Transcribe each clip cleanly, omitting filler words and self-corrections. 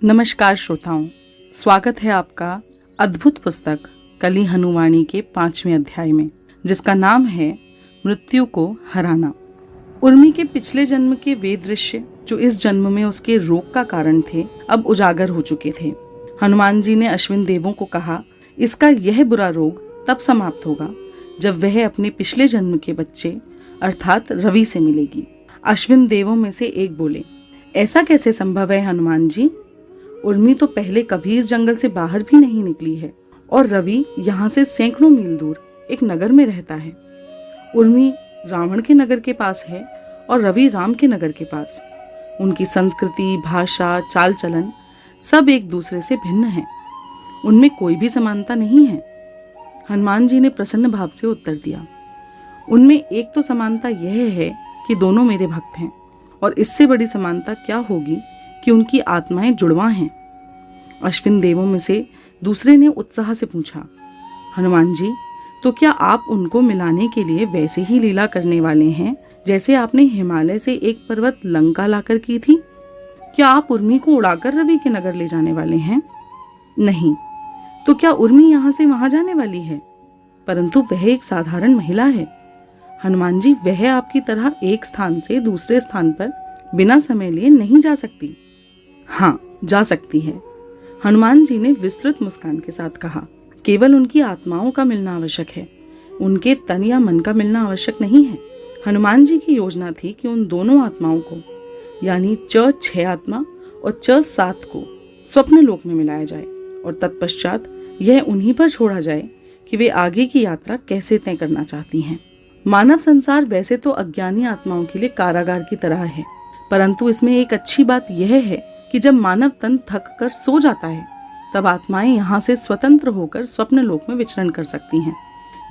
नमस्कार श्रोताओं, स्वागत है आपका अद्भुत पुस्तक कली हनुवाणी के 5वें अध्याय में, जिसका नाम है मृत्यु को हराना। उर्मी के पिछले जन्म के वे दृश्य जो इस जन्म में उसके रोग का कारण थे, अब उजागर हो चुके थे। हनुमान जी ने अश्विन देवों को कहा, इसका यह बुरा रोग तब समाप्त होगा जब वह अपने पिछले जन्म के बच्चे अर्थात रवि से मिलेगी। अश्विन देवों में से एक बोले, ऐसा कैसे संभव है हनुमान जी? उर्मी तो पहले कभी इस जंगल से बाहर भी नहीं निकली है और रवि यहाँ से सैकड़ों मील दूर एक नगर में रहता है। उर्मी रावण के नगर के पास है और रवि राम के नगर के पास। उनकी संस्कृति, भाषा, चाल चलन सब एक दूसरे से भिन्न है। उनमें कोई भी समानता नहीं है। हनुमान जी ने प्रसन्न भाव से उत्तर दिया, उनमें एक तो समानता यह है कि दोनों मेरे भक्त हैं, और इससे बड़ी समानता क्या होगी कि उनकी आत्माएं जुड़वा हैं। अश्विन देवों में से दूसरे ने उत्साह से पूछा, हनुमान जी, तो क्या आप उनको मिलाने के लिए वैसे ही लीला करने वाले हैं जैसे आपने हिमालय से एक पर्वत लंका लाकर की थी? क्या आप उर्मी को उड़ाकर रवि के नगर ले जाने वाले हैं? नहीं। तो क्या उर्मी यहाँ से वहां जाने वाली है? परंतु वह एक साधारण महिला है। हनुमान जी, वह आपकी तरह एक स्थान से दूसरे स्थान पर बिना समय लिए नहीं जा सकती। हाँ, जा सकती है, हनुमान जी ने विस्तृत मुस्कान के साथ कहा। केवल उनकी आत्माओं का मिलना आवश्यक है, उनके तन या मन का मिलना आवश्यक नहीं है। हनुमान जी की योजना थी कि उन दोनों आत्माओं को, यानी च 6 आत्मा और च 7 को स्वप्न लोक में मिलाया जाए और तत्पश्चात यह उन्हीं पर छोड़ा जाए कि वे आगे की यात्रा कैसे तय करना चाहती हैं। मानव संसार वैसे तो अज्ञानी आत्माओं के लिए कारागार की तरह है, परंतु इसमें एक अच्छी बात यह है कि जब मानव तन थक कर सो जाता है तब आत्माएं यहाँ से स्वतंत्र होकर स्वप्न लोक में विचरण कर सकती हैं।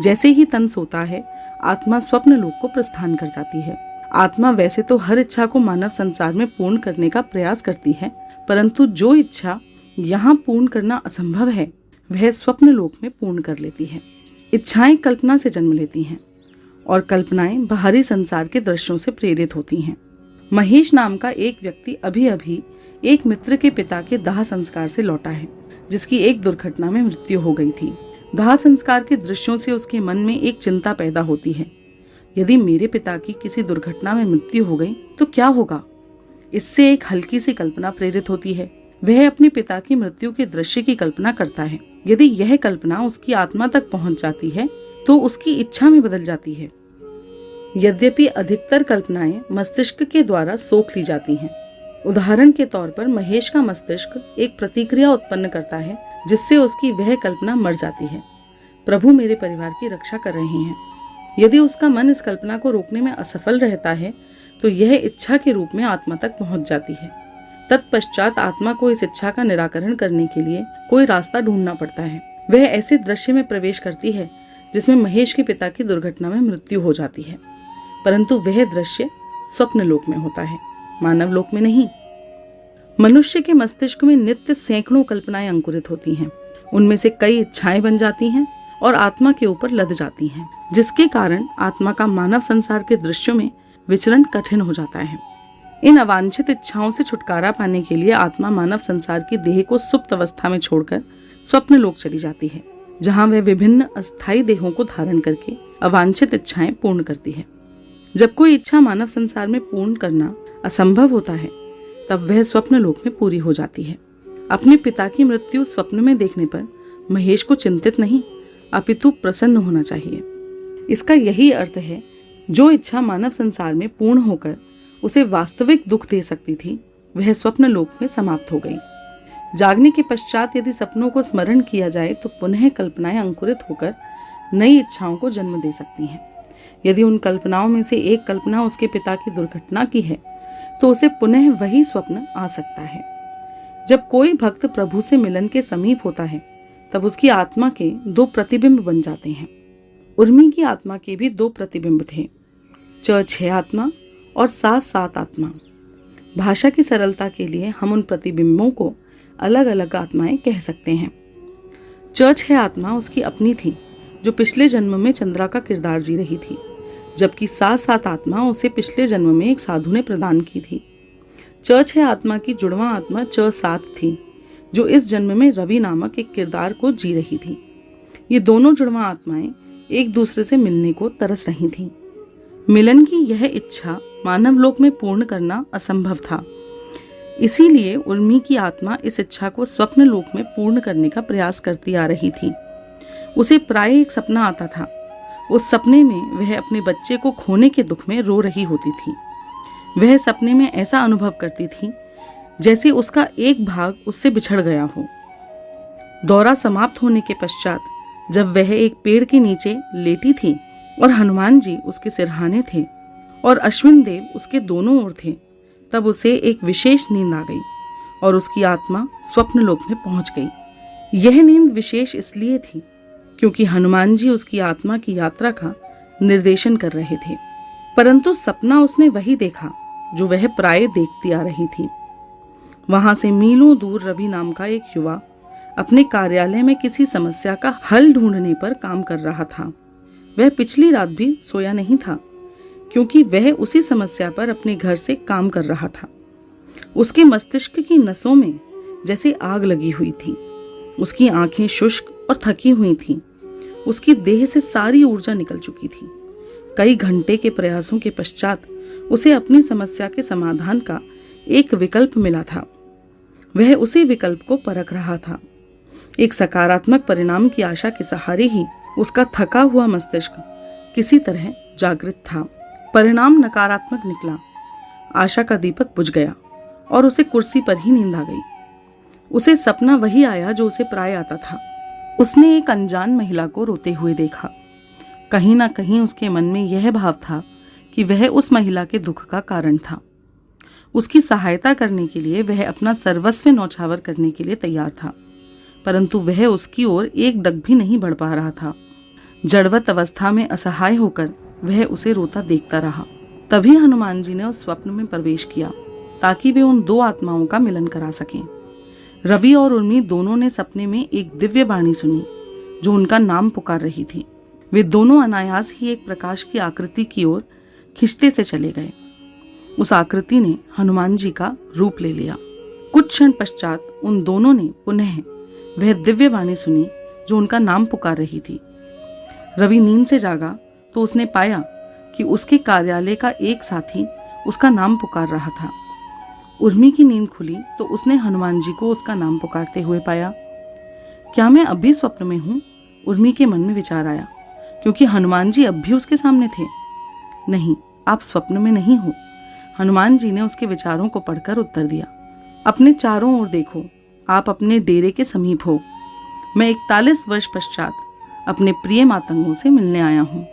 जैसे ही तन सोता है, आत्मा स्वप्न लोक को प्रस्थान कर जाती है। आत्मा वैसे तो हर इच्छा को मानव संसार में पूर्ण करने का प्रयास करती है, परंतु जो इच्छा यहाँ पूर्ण करना असंभव है वह स्वप्न लोक में पूर्ण कर लेती है। इच्छाएं कल्पना से जन्म लेती हैं और कल्पनाएं बाहरी संसार के दृश्यों से प्रेरित होती हैं। महेश नाम का एक व्यक्ति अभी अभी एक मित्र के पिता के दाह संस्कार से लौटा है, जिसकी एक दुर्घटना में मृत्यु हो गई थी। दाह संस्कार के दृश्यों से उसके मन में एक चिंता पैदा होती है, यदि मेरे पिता की किसी दुर्घटना में मृत्यु हो गई तो क्या होगा? इससे एक हल्की सी कल्पना प्रेरित होती है। वह अपने पिता की मृत्यु के दृश्य की कल्पना करता है। यदि यह कल्पना उसकी आत्मा तक पहुंच जाती है तो उसकी इच्छा में बदल जाती है। यद्यपि अधिकतर कल्पनाएं मस्तिष्क के द्वारा सोख ली जाती हैं। उदाहरण के तौर पर महेश का मस्तिष्क एक प्रतिक्रिया उत्पन्न करता है जिससे उसकी वह कल्पना मर जाती है, प्रभु मेरे परिवार की रक्षा कर रहे हैं। यदि उसका मन इस कल्पना को रोकने में असफल रहता है तो यह इच्छा के रूप में आत्मा तक पहुंच जाती है। तत्पश्चात आत्मा को इस इच्छा का निराकरण करने के लिए कोई रास्ता ढूंढना पड़ता है। वह ऐसे दृश्य में प्रवेश करती है जिसमें महेश के पिता की दुर्घटना में मृत्यु हो जाती है, परंतु वह दृश्य स्वप्न लोक में होता है, मानव लोक में नहीं। मनुष्य के मस्तिष्क में नित्य सैकड़ों कल्पनाएं अंकुरित होती हैं। उनमें से कई इच्छाएं बन जाती हैं और आत्मा के ऊपर लद जाती हैं, जिसके कारण आत्मा का मानव संसार के दृश्यों में विचरण कठिन हो जाता है। इन अवांछित इच्छाओं से छुटकारा पाने के लिए आत्मा मानव संसार की देह को सुप्त अवस्था में छोड़कर स्वप्न लोक चली जाती है, जहाँ वह विभिन्न अस्थायी देहों को धारण करके अवांछित इच्छाएं पूर्ण करती है। जब कोई इच्छा मानव संसार में पूर्ण करना असंभव होता है तब वह स्वप्न लोक में पूरी हो जाती है। अपने पिता की मृत्यु स्वप्न में देखने पर महेश को चिंतित नहीं अपितु प्रसन्न होना चाहिए। इसका यही अर्थ है, जो इच्छा मानव संसार में पूर्ण होकर उसे वास्तविक दुख दे सकती थी वह स्वप्न लोक में समाप्त हो गई। जागने के पश्चात यदि सपनों को स्मरण किया जाए तो पुनः कल्पनाएं अंकुरित होकर नई इच्छाओं को जन्म दे सकती हैं। यदि उन कल्पनाओं में से एक कल्पना उसके पिता की दुर्घटना की है तो उसे पुनः वही स्वप्न आ सकता है। जब कोई भक्त प्रभु से मिलन के समीप होता है तब उसकी आत्मा के 2 प्रतिबिंब बन जाते हैं। उर्मी की आत्मा के भी 2 प्रतिबिंब थे, च 6 आत्मा और 7 आत्मा। भाषा की सरलता के लिए हम उन प्रतिबिंबों को अलग अलग आत्माएं कह सकते हैं। च 6 आत्मा उसकी अपनी थी, जो पिछले जन्म में चंद्रा का किरदार जी रही थी, जबकि 7 आत्मा उसे पिछले जन्म में एक साधु ने प्रदान की थी। च 6 आत्मा की जुड़वा आत्मा च 7 थी, जो इस जन्म में रवि नामक एक किरदार को जी रही थी। ये दोनों जुड़वा आत्माएं एक दूसरे से मिलने को तरस रही थीं। मिलन की यह इच्छा मानव लोक में पूर्ण करना असंभव था। इसीलिए उर्मी की आत्मा इस इच्छा को स्वप्न लोक में पूर्ण करने का प्रयास करती आ रही थी। उसे प्राय एक सपना आता था। उस सपने में वह अपने बच्चे को खोने के दुख में रो रही होती थी। वह सपने में ऐसा अनुभव करती थी जैसे उसका एक भाग उससे बिछड़ गया हो। दौरा समाप्त होने के पश्चात जब वह एक पेड़ के नीचे लेटी थी और हनुमान जी उसके सिरहाने थे और अश्विन देव उसके दोनों ओर थे, तब उसे एक विशेष नींद आ गई और उसकी आत्मा स्वप्न लोक में पहुंच गई। यह नींद विशेष इसलिए थी क्योंकि हनुमान जी उसकी आत्मा की यात्रा का निर्देशन कर रहे थे, परंतु सपना उसने वही देखा जो वह प्राय देखती आ रही थी। वहां से मीलों दूर रवि नाम का एक युवा अपने कार्यालय में किसी समस्या का हल ढूंढने पर काम कर रहा था। वह पिछली रात भी सोया नहीं था क्योंकि वह उसी समस्या पर अपने घर से काम कर रहा था। उसके मस्तिष्क की नसों में जैसे आग लगी हुई थी। उसकी आंखें शुष्क और थकी हुई थीं। उसकी देह से सारी ऊर्जा निकल चुकी थी। कई घंटे के प्रयासों के पश्चात उसे अपनी समस्या के समाधान का एक विकल्प मिला था। वह उसी विकल्प को परख रहा था। एक सकारात्मक परिणाम की आशा के सहारे ही उसका थका हुआ मस्तिष्क किसी तरह जागृत था। परिणाम नकारात्मक निकला। आशा का दीपक बुझ गया और उसे कुर्सी पर ही नींद आ गई। उसे सपना वही आया जो उसे प्राय आता था। उसने एक अनजान महिला को रोते हुए देखा। कहीं ना कहीं उसके मन में यह भाव था कि वह उस महिला के दुख का कारण था। उसकी सहायता करने के लिए वह अपना सर्वस्व न्यौछावर करने के लिए तैयार था, परंतु वह उसकी ओर एक डग भी नहीं बढ़ पा रहा था। जड़वत अवस्था में असहाय होकर वह उसे रोता देखता रहा। तभी हनुमान जी ने उस स्वप्न में प्रवेश किया ताकि वे उन दो आत्माओं का मिलन करा सकें। रवि और उर्मी दोनों ने सपने में एक दिव्य वाणी सुनी जो उनका नाम पुकार रही थी। वे दोनों अनायास ही एक प्रकाश की आकृति की ओर खिंचते से चले गए। उस आकृति ने हनुमान जी का रूप ले लिया। कुछ क्षण पश्चात उन दोनों ने पुनः वह दिव्य वाणी सुनी जो उनका नाम पुकार रही थी। रवि नींद से जागा तो उसने पाया कि उसके कार्यालय का एक साथी उसका नाम पुकार रहा था। उर्मी की नींद खुली तो उसने हनुमान जी को उसका नाम पुकारते हुए पाया। क्या मैं अब भी स्वप्न में हूँ? उर्मी के मन में विचार आया, क्योंकि हनुमान जी अब भी उसके सामने थे। नहीं, आप स्वप्न में नहीं हो। हनुमान जी ने उसके विचारों को पढ़कर उत्तर दिया। अपने चारों ओर देखो, आप अपने डेरे के समीप हो। मैं 41 वर्ष पश्चात अपने प्रिय मातंगों से मिलने आया हूँ।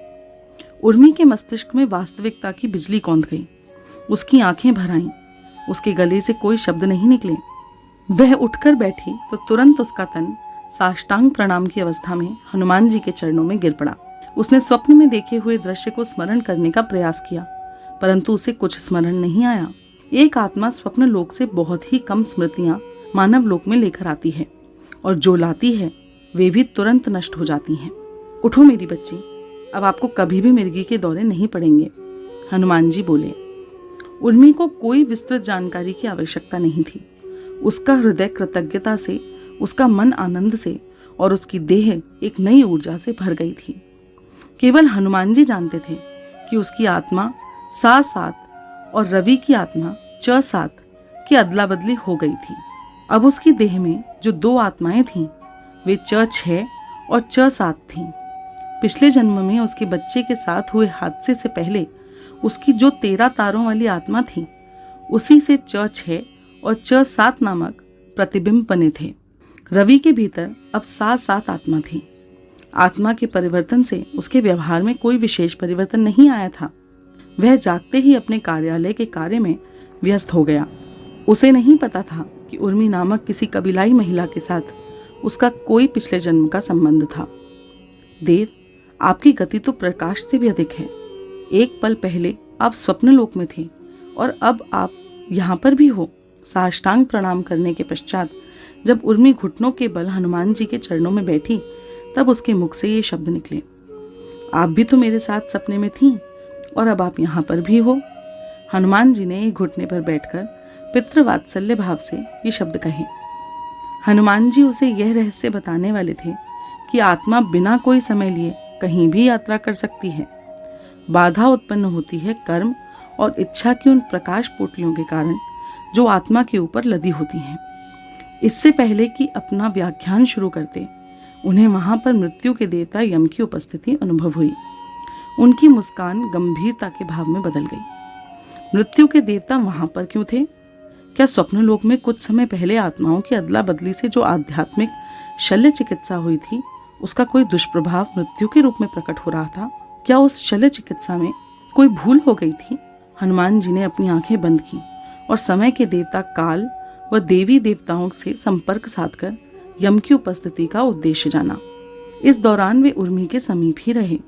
उर्मी के मस्तिष्क में वास्तविकता की बिजली कौंध गई। उसकी आंखें भर आईं। उसके गले से कोई शब्द नहीं निकले। वह उठकर बैठी तो तुरंत उसका तन साष्टांग प्रणाम की अवस्था में हनुमान जी के चरणों में गिर पड़ा। उसने स्वप्न में देखे हुए दृश्य को स्मरण करने का प्रयास किया, परंतु उसे कुछ स्मरण नहीं आया। एक आत्मा स्वप्न लोक से बहुत ही कम स्मृतियां मानव लोक में लेकर आती है, और जो लाती है वे भी तुरंत नष्ट हो जाती हैं। उठो मेरी बच्ची, अब आपको कभी भी मिर्गी के दौरे नहीं पड़ेंगे, हनुमान जी बोले। उर्मी को कोई विस्तृत जानकारी की आवश्यकता नहीं थी। उसका हृदय कृतज्ञता से, उसका मन आनंद से और उसकी देह एक नई ऊर्जा से भर गई थी। केवल हनुमान जी जानते थे कि उसकी आत्मा 7 और रवि की आत्मा 7 की अदला बदली हो गई थी। अब उसकी देह में जो 2 आत्माएं थीं वे 6 और 7 थीं। पिछले जन्म में उसके बच्चे के साथ हुए हादसे से पहले उसकी जो 13 तारों वाली आत्मा थी, उसी से 6 और 7 नामक प्रतिबिंब बने थे। रवि के भीतर अब 7 आत्मा थी। आत्मा के परिवर्तन से उसके व्यवहार में कोई विशेष परिवर्तन नहीं आया था। वह जागते ही अपने कार्यालय के कार्य में व्यस्त हो गया। उसे नहीं पता था कि उर्मी नामक किसी कबीलाई महिला के साथ उसका कोई पिछले जन्म का संबंध था। देव, आपकी गति तो प्रकाश से भी अधिक है। एक पल पहले आप स्वप्न लोक में थे और अब आप यहाँ पर भी हो। साष्टांग प्रणाम करने के पश्चात जब उर्मी घुटनों के बल हनुमान जी के चरणों में बैठी, तब उसके मुख से ये शब्द निकले, आप भी तो मेरे साथ सपने में थीं और अब आप यहाँ पर भी हो। हनुमान जी ने एक घुटने पर बैठकर पितृवात्सल्य भाव से ये शब्द कहे। हनुमान जी उसे यह रहस्य बताने वाले थे कि आत्मा बिना कोई समय लिए कहीं भी यात्रा कर सकती है। बाधा उत्पन्न होती है कर्म और इच्छा की उन प्रकाश पोटलियों के कारण जो आत्मा के ऊपर लदी होती हैं। इससे पहले कि अपना व्याख्यान शुरू करते, उन्हें वहां पर मृत्यु के देवता यम की उपस्थिति अनुभव हुई। उनकी मुस्कान गंभीरता के भाव में बदल गई। मृत्यु के देवता वहां पर क्यों थे? क्या स्वप्नलोक में कुछ समय पहले आत्माओं की अदला बदली से जो आध्यात्मिक शल्य चिकित्सा हुई थी, उसका कोई दुष्प्रभाव मृत्यु के रूप में प्रकट हो रहा था? क्या उस शल्य चिकित्सा में कोई भूल हो गई थी? हनुमान जी ने अपनी आंखें बंद की और समय के देवता काल व देवी देवताओं से संपर्क साधकर यम की उपस्थिति का उद्देश्य जाना। इस दौरान वे उर्मी के समीप ही रहे।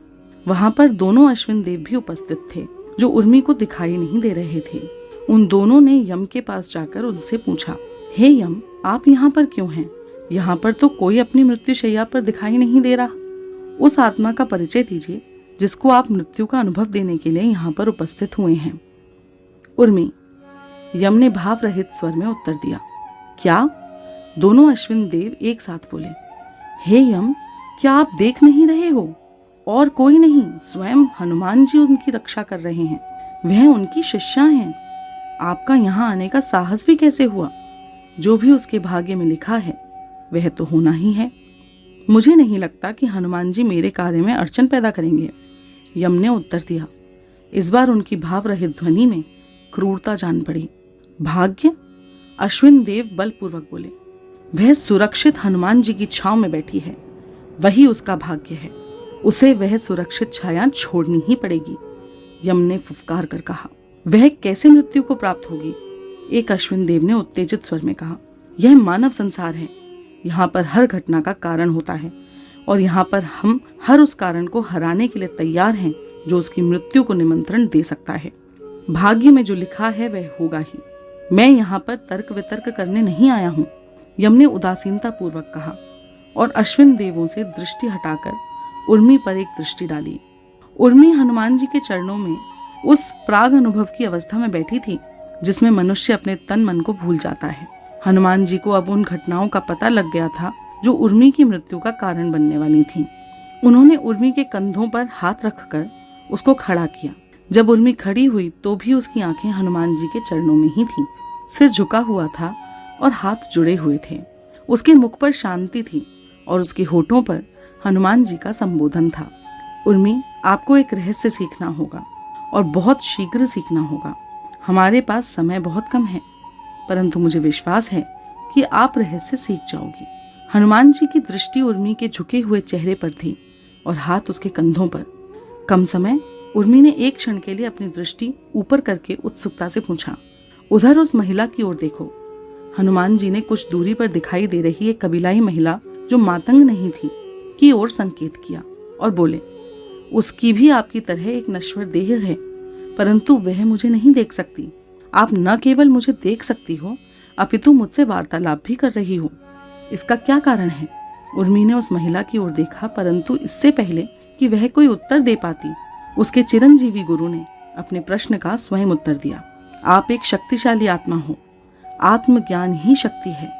वहां पर दोनों अश्विन देव भी उपस्थित थे जो उर्मी को दिखाई नहीं दे रहे थे। उन दोनों ने यम के पास जाकर उनसे पूछा, हे यम, आप यहाँ पर क्यों हैं? यहाँ पर तो कोई अपनी मृत्यु शैया पर दिखाई नहीं दे रहा। उस आत्मा का परिचय दीजिए जिसको आप मृत्यु का अनुभव देने के लिए यहाँ पर उपस्थित हुए हैं। उर्मी, यम ने भाव रहित स्वर में उत्तर दिया। क्या? दोनों अश्विन देव एक साथ बोले। हे यम, क्या आप देख नहीं रहे हो? और कोई नहीं, स्वयं हनुमान जी उनकी रक्षा कर रहे हैं। वह उनकी शिष्या हैं। आपका यहाँ आने का साहस भी कैसे हुआ? जो भी उसके भाग्य में लिखा है वह तो होना ही है। मुझे नहीं लगता कि हनुमान जी मेरे कार्य में अड़चन पैदा करेंगे, यम ने उत्तर दिया। इस बार उनकी भाव रहित ध्वनि में क्रूरता जान पड़ी। भाग्य? अश्विन देव बलपूर्वक बोले। वह सुरक्षित हनुमान जी की छांव में बैठी है, वही उसका भाग्य है। उसे वह सुरक्षित छाया छोड़नी ही पड़ेगी, यम ने फुफकार कर कहा। वह कैसे मृत्यु को प्राप्त होगी? एक अश्विन देव ने उत्तेजित स्वर में कहा। यह मानव संसार है। यहाँ पर हर घटना का कारण होता है और यहाँ पर हम हर उस कारण को हराने के लिए तैयार हैं जो उसकी मृत्यु को निमंत्रण दे सकता है। भाग्य में जो लिखा है वह होगा ही। मैं यहाँ पर तर्क वितर्क करने नहीं आया हूँ, यम ने उदासीनता पूर्वक कहा और अश्विन देवों से दृष्टि हटाकर उर्मी पर एक दृष्टि डाली। उर्मी हनुमान जी के चरणों में उस प्राग अनुभव की अवस्था में बैठी थी जिसमें मनुष्य अपने तन मन को भूल जाता है। हनुमान जी को अब उन घटनाओं का पता लग गया था जो उर्मी की मृत्यु का कारण बनने वाली थी। उन्होंने उर्मी के कंधों पर हाथ रखकर उसको खड़ा किया। जब उर्मी खड़ी हुई तो भी उसकी आंखें हनुमान जी के चरणों में ही थीं। सिर झुका हुआ था और हाथ जुड़े हुए थे। उसके मुख पर शांति थी और उसके होठों पर हनुमान जी का संबोधन था। उर्मी, आपको एक रहस्य सीखना होगा और बहुत शीघ्र सीखना होगा। हमारे पास समय बहुत कम है, परंतु मुझे विश्वास है कि आप रहस्य सीख जाओगी। हनुमान जी की दृष्टि उर्मी के झुके हुए चेहरे पर थी और हाथ उसके कंधों पर। कम समय उर्मी ने एक क्षण के लिए अपनी दृष्टि ऊपर करके उत्सुकता से पूछा, उधर उस महिला की ओर देखो। हनुमान जी ने कुछ दूरी पर दिखाई दे रही एक कबीलाई महिला जो मातंग नहीं थी की ओर संकेत किया और बोले, उसकी भी आपकी तरह एक नश्वर देह है, परंतु वह मुझे नहीं देख सकती। आप न केवल मुझे देख सकती हो, अपितु मुझसे वार्तालाप भी कर रही हो। इसका क्या कारण है? उर्मी ने उस महिला की ओर देखा, परंतु इससे पहले कि वह कोई उत्तर दे पाती, उसके चिरंजीवी गुरु ने अपने प्रश्न का स्वयं उत्तर दिया। आप एक शक्तिशाली आत्मा हो। आत्मज्ञान ही शक्ति है।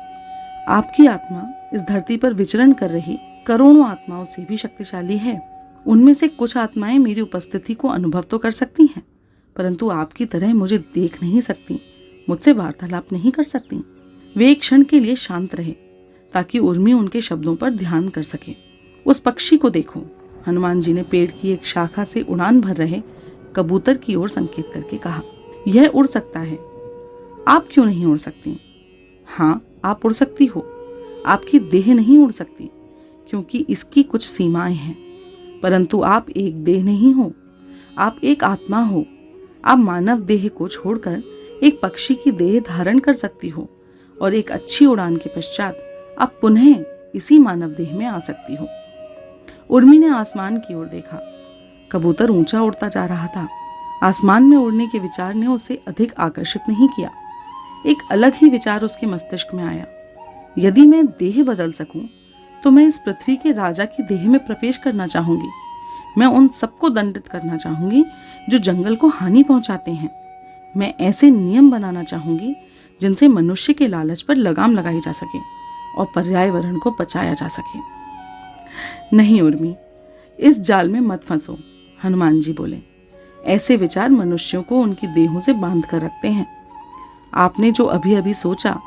आपकी आत्मा इस धरती पर विचरण कर रही करोड़ों आत्माओं से भी शक्तिशाली है। उनमें से कुछ आत्माएं मेरी उपस्थिति को अनुभव तो कर सकती हैं, परंतु आपकी तरह मुझे देख नहीं सकती, मुझसे वार्तालाप नहीं कर सकती। वे एक क्षण के लिए शांत रहे ताकि उर्मी उनके शब्दों पर ध्यान कर सके। उस पक्षी को देखो, हनुमान जी ने पेड़ की एक शाखा से उड़ान भर रहे कबूतर की ओर संकेत करके कहा। यह उड़ सकता है, आप क्यों नहीं उड़ सकती? हाँ, आप उड़ सकती हो। आपकी देह नहीं उड़ सकती क्योंकि इसकी कुछ सीमाएं हैं, परंतु आप एक देह नहीं हो, आप एक आत्मा हो। आप मानव देह को छोड़कर एक पक्षी की देह धारण कर सकती हो और एक अच्छी उड़ान के पश्चात आप पुनः इसी मानव देह में आ सकती हो। उर्मी ने आसमान की ओर देखा। कबूतर ऊंचा उड़ता जा रहा था। आसमान में उड़ने के विचार ने उसे अधिक आकर्षित नहीं किया। एक अलग ही विचार उसके मस्तिष्क में आया। यदि मैं देह बदल सकूं तो मैं इस पृथ्वी के राजा की देह में प्रवेश करना चाहूंगी। मैं उन सबको दंडित करना चाहूंगी जो जंगल को हानि पहुंचाते हैं। मैं ऐसे नियम बनाना चाहूंगी जिनसे मनुष्य के लालच पर लगाम लगाई जा सके और पर्यावरण को बचाया जा सके। नहीं उर्मी, इस जाल में मत फंसो, हनुमान जी बोले। ऐसे विचार मनुष्यों को उनकी देहों से बांध कर रखते हैं। आपने जो अभी अभी सोचा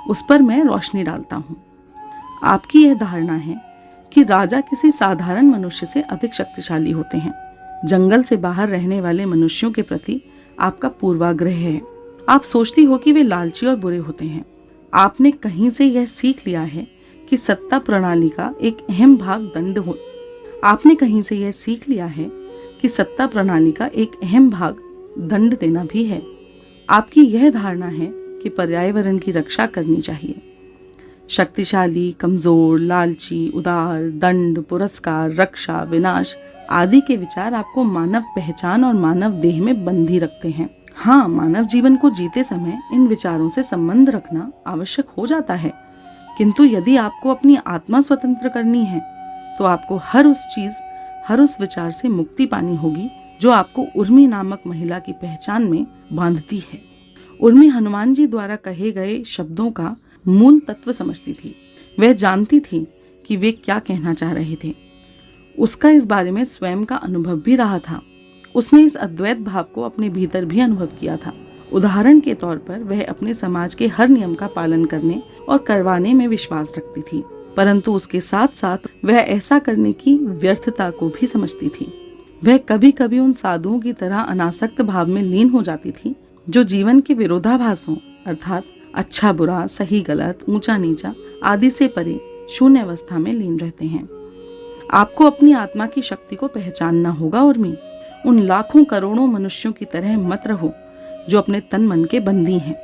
उस पर मैं रोशनी डालता हूँ। आपकी यह धारणा है कि राजा किसी साधारण मनुष्य से अधिक शक्तिशाली होते हैं। जंगल से बाहर रहने वाले मनुष्यों के प्रति आपका पूर्वाग्रह है। आप सोचती हो कि वे लालची और बुरे होते हैं। आपने कहीं से यह सीख लिया है कि सत्ता प्रणाली का एक अहम भाग दंड हो। आपने कहीं से यह सीख लिया है कि सत्ता प्रणाली का एक अहम भाग दंड देना भी है। आपकी यह धारणा है कि पर्यावरण की रक्षा करनी चाहिए। शक्तिशाली, कमजोर, लालची, उदार, दंड, पुरस्कार, रक्षा, विनाश आदि के विचार आपको मानव पहचान और मानव देह में बंधी रखते हैं। हाँ, मानव जीवन को जीते समय इन विचारों से संबंध रखना आवश्यक हो जाता है, किंतु यदि आपको अपनी आत्मा स्वतंत्र करनी है तो आपको हर उस विचार से मुक्ति पानी होगी जो आपको उर्मी नामक महिला की पहचान में बांधती है। उर्मी हनुमान जी द्वारा कहे गए शब्दों का मूल तत्व समझती थी। वह जानती थी कि वे क्या कहना चाह रहे थे। उसका इस बारे में स्वयं का अनुभव भी रहा था। उसने इस अद्वैत भाव को अपने भीतर भी अनुभव किया था। उदाहरण के तौर पर वह अपने समाज के हर नियम का पालन करने और करवाने में विश्वास रखती थी, परंतु उसके साथ साथ वह ऐसा करने की व्यर्थता को भी समझती थी। वह कभी कभी उन साधुओं की तरह अनासक्त भाव में लीन हो जाती थी जो जीवन के विरोधाभासों अर्थात अच्छा बुरा, सही गलत, ऊंचा नीचा आदि से परे शून्य अवस्था में लीन रहते हैं। आपको अपनी आत्मा की शक्ति को पहचानना होगा उर्मी। उन लाखों करोड़ों मनुष्यों की तरह मत रहो जो अपने तन मन के बंदी हैं,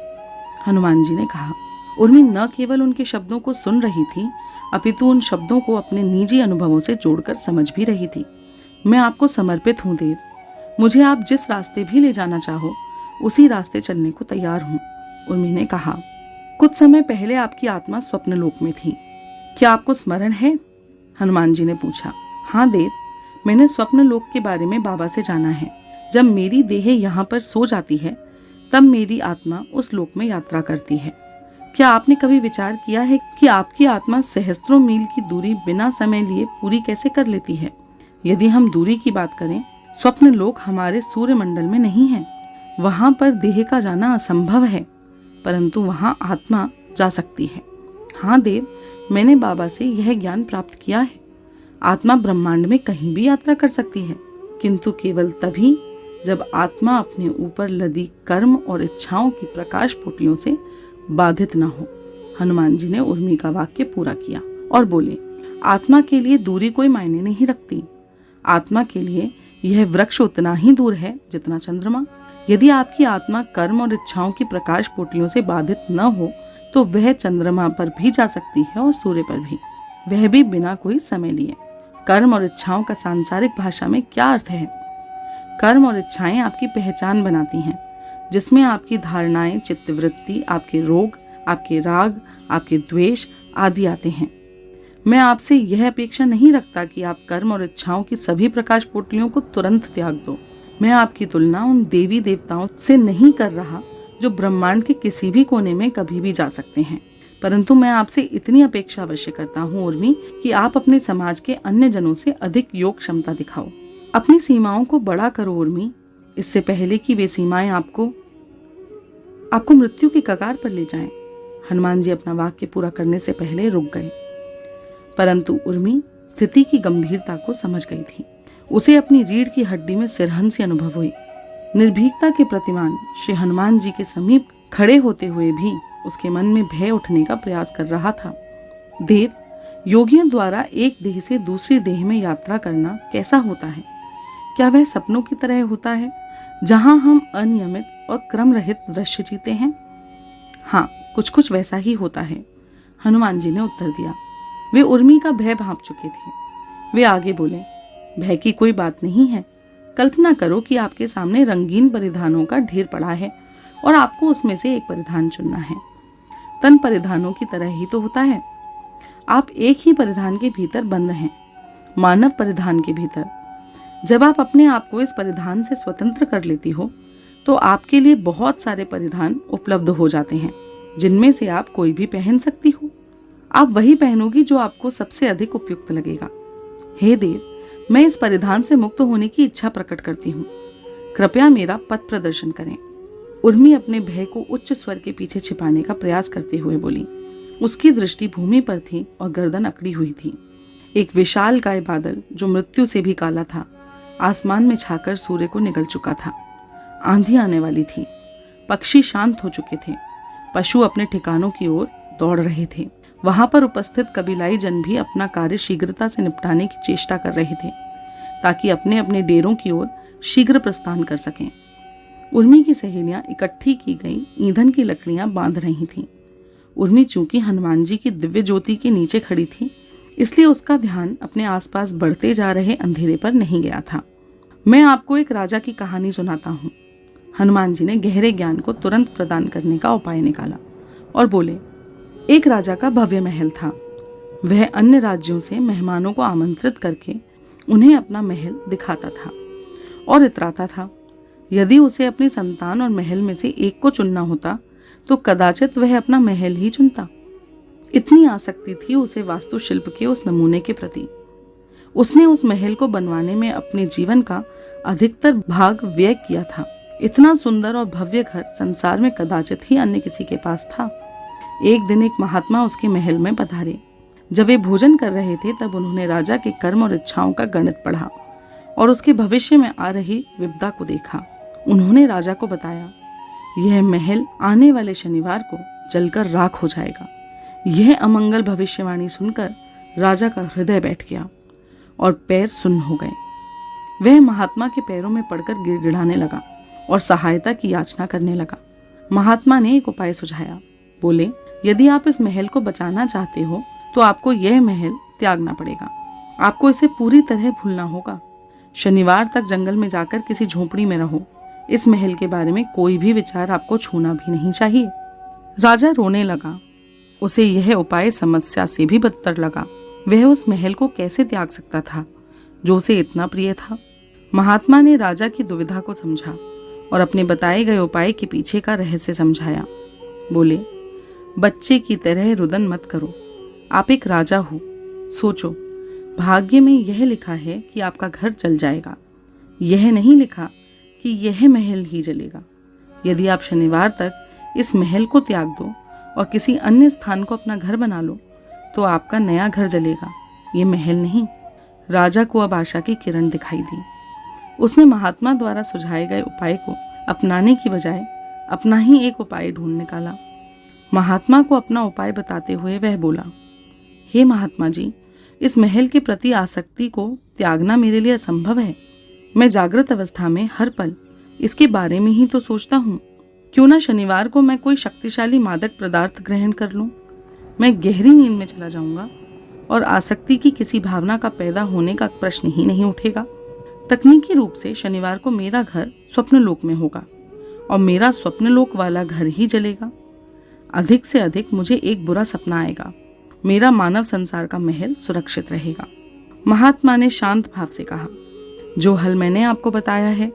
हनुमान जी ने कहा। उर्मी न केवल उनके शब्दों को सुन रही थी, अपितु उन शब्दों को अपने निजी अनुभवों से जोड़कर समझ भी रही थी। मैं आपको समर्पित हूँ देव। मुझे आप जिस रास्ते भी ले जाना चाहो उसी रास्ते चलने को तैयार हूँ, उर्मी ने कहा। कुछ समय पहले आपकी आत्मा स्वप्न लोक में थी, क्या आपको स्मरण है? हनुमान जी ने पूछा। हाँ देव, मैंने स्वप्न लोक के बारे में बाबा से जाना है। जब मेरी देह यहाँ पर सो जाती है तब मेरी आत्मा उस लोक में यात्रा करती है। क्या आपने कभी विचार किया है कि आपकी आत्मा सहस्त्रों मील की दूरी बिना समय लिए पूरी कैसे कर लेती है? यदि हम दूरी की बात करें, स्वप्न लोक हमारे सूर्यमंडल में नहीं है। वहां पर देह का जाना असंभव है, परंतु वहां आत्मा जा सकती है। हाँ देव, मैंने बाबा से यह ज्ञान प्राप्त किया है। आत्मा ब्रह्मांड में कहीं भी यात्रा कर सकती है, किंतु केवल तभी जब आत्मा अपने ऊपर लदी कर्म और इच्छाओं की प्रकाश पोटलियों से बाधित न हो। हनुमान जी ने उर्मी का वाक्य पूरा किया और बोले, आत्मा के लिए दूरी कोई मायने नहीं रखती। आत्मा के लिए यह वृक्ष उतना ही दूर है जितना चंद्रमा। यदि आपकी आत्मा कर्म और इच्छाओं की प्रकाश पोटलियों से बाधित न हो तो वह चंद्रमा पर भी जा सकती है और सूर्य पर भी, वह भी बिना कोई समय लिए। कर्म और इच्छाओं का सांसारिक भाषा में क्या अर्थ है? कर्म और इच्छाएं आपकी पहचान बनाती हैं, जिसमें आपकी धारणाएं, चित्तवृत्ति, आपके रोग, आपके राग, आपके द्वेष आदि आते हैं। मैं आपसे यह अपेक्षा नहीं रखता कि आप कर्म और इच्छाओं की सभी प्रकाश पोटलियों को तुरंत त्याग दो। मैं आपकी तुलना उन देवी देवताओं से नहीं कर रहा जो ब्रह्मांड के किसी भी कोने में कभी भी जा सकते हैं, परंतु मैं आपसे इतनी अपेक्षा अवश्य करता हूँ उर्मी कि आप अपने समाज के अन्य जनों से अधिक योग क्षमता दिखाओ। अपनी सीमाओं को बड़ा करो उर्मी, इससे पहले कि वे सीमाएं आपको मृत्यु की कगार पर ले जाएं। हनुमान जी अपना वाक्य पूरा करने से पहले रुक गए, परंतु उर्मी स्थिति की गंभीरता को समझ गई थी। उसे अपनी रीढ़ की हड्डी में सिरहन सी अनुभव हुई। निर्भीकता के प्रतिमान श्री हनुमान जी के समीप खड़े होते हुए भी उसके मन में भय उठने का प्रयास कर रहा था। देव, योगियों द्वारा एक देह से दूसरी देह में यात्रा करना कैसा होता है? क्या वह सपनों की तरह होता है जहां हम अनियमित और क्रम रहित दृश्य जीते हैं? हाँ, कुछ कुछ वैसा ही होता है, हनुमान जी ने उत्तर दिया। वे उर्मी का भय भांप चुके थे। वे आगे बोले, भय की कोई बात नहीं है। कल्पना करो कि आपके सामने रंगीन परिधानों का ढेर पड़ा है और आपको उसमें से एक परिधान चुनना है। तन परिधानों की तरह ही तो होता है। आप एक ही परिधान के भीतर बंद हैं, मानव परिधान के भीतर। जब आप अपने आप को इस परिधान से स्वतंत्र कर लेती हो तो आपके लिए बहुत सारे परिधान उपलब्ध हो जाते हैं। जिनमें से आप कोई भी पहन सकती हो। आप वही पहनोगी जो आपको सबसे अधिक उपयुक्त लगेगा। हे देव, मैं इस परिधान से मुक्त होने की इच्छा प्रकट करती हूँ। कृपया मेरा पथ प्रदर्शन करें। उर्मी अपने भय को उच्च स्वर के पीछे छिपाने का प्रयास करते हुए बोली। उसकी दृष्टि भूमि पर थी और गर्दन अकड़ी हुई थी। एक विशालकाय बादल जो मृत्यु से भी काला था, आसमान में छाकर सूर्य को निगल चुका था। आंधी आने वाली थी। पक्षी शांत हो चुके थे। पशु अपने ठिकानों की ओर दौड़ रहे थे। वहां पर उपस्थित कबीलाई जन भी अपना कार्य शीघ्रता से निपटाने की चेष्टा कर रहे थे, ताकि अपने अपने डेरों की ओर शीघ्र प्रस्थान कर सकें। उर्मी की सहेलियां इकट्ठी की गई ईंधन की लकड़ियां बांध रही थीं। उर्मी चूंकि हनुमान जी की दिव्य ज्योति के नीचे खड़ी थी, इसलिए उसका ध्यान अपने आसपास बढ़ते जा रहे अंधेरे पर नहीं गया था। मैं आपको एक राजा की कहानी सुनाता हूँ। हनुमान जी ने गहरे ज्ञान को तुरंत प्रदान करने का उपाय निकाला और बोले, एक राजा का भव्य महल था। वह अन्य राज्यों से मेहमानों को आमंत्रित करके उन्हें अपना महल दिखाता था और इतराता था। यदि उसे अपनी संतान और महल में से एक को चुनना होता तो कदाचित वह अपना महल ही चुनता। इतनी आसक्ति थी उसे वास्तुशिल्प के उस नमूने के प्रति। उसने उस महल को बनवाने में अपने जीवन का अधिकतर भाग व्यय किया था। इतना सुंदर और भव्य घर संसार में कदाचित ही अन्य किसी के पास था। एक दिन एक महात्मा उसके महल में पधारे। जब वे भोजन कर रहे थे तब उन्होंने राजा के कर्म और इच्छाओं का गणित पढ़ा और उसके भविष्य में आ रही विपदा को देखा। उन्होंने राजा को बताया, यह महल आने वाले शनिवार को जलकर राख हो जाएगा। यह अमंगल भविष्यवाणी सुनकर राजा का हृदय बैठ गया और पैर सुन्न हो गए। वह महात्मा के पैरों में पड़कर गिड़गिड़ाने लगा और सहायता की याचना करने लगा। महात्मा ने एक उपाय सुझाया। बोले, यदि आप इस महल को बचाना चाहते हो तो आपको यह महल त्यागना पड़ेगा। आपको इसे पूरी तरह भूलना होगा। शनिवार तक जंगल में जाकर किसी झोपड़ी में रहो। इस महल के बारे में कोई भी विचार आपको छूना भी नहीं चाहिए। राजा रोने लगा। उसे यह उपाय समस्या से भी बदतर लगा। वह उस महल को कैसे त्याग सकता था जो उसे इतना प्रिय था। महात्मा ने राजा की दुविधा को समझा और अपने बताए गए उपाय के पीछे का रहस्य समझाया। बोले, बच्चे की तरह रुदन मत करो। आप एक राजा हो। सोचो, भाग्य में यह लिखा है कि आपका घर जल जाएगा। यह नहीं लिखा कि यह महल ही जलेगा। यदि आप शनिवार तक इस महल को त्याग दो और किसी अन्य स्थान को अपना घर बना लो तो आपका नया घर जलेगा, ये महल नहीं। राजा को अब आशा की किरण दिखाई दी। उसने महात्मा द्वारा सुझाए गए उपाय को अपनाने की बजाय अपना ही एक उपाय ढूंढ निकाला। महात्मा को अपना उपाय बताते हुए वह बोला, हे महात्मा जी, इस महल के प्रति आसक्ति को त्यागना मेरे लिए असंभव है। मैं जागृत अवस्था में हर पल इसके बारे में ही तो सोचता हूँ। क्यों ना शनिवार को मैं कोई शक्तिशाली मादक पदार्थ ग्रहण कर लूं। मैं गहरी नींद में चला जाऊंगा और आसक्ति की किसी भावना का पैदा होने का प्रश्न ही नहीं उठेगा। तकनीकी रूप से शनिवार को मेरा घर स्वप्नलोक में होगा और मेरा स्वप्नलोक वाला घर ही जलेगा। अधिक से अधिक मुझे एक बुरा सपना आएगा। मेरा मानव संसार का महल सुरक्षित रहेगा। महात्मा ने शांत भाव से कहा, जो हल मैंने आपको बताया है,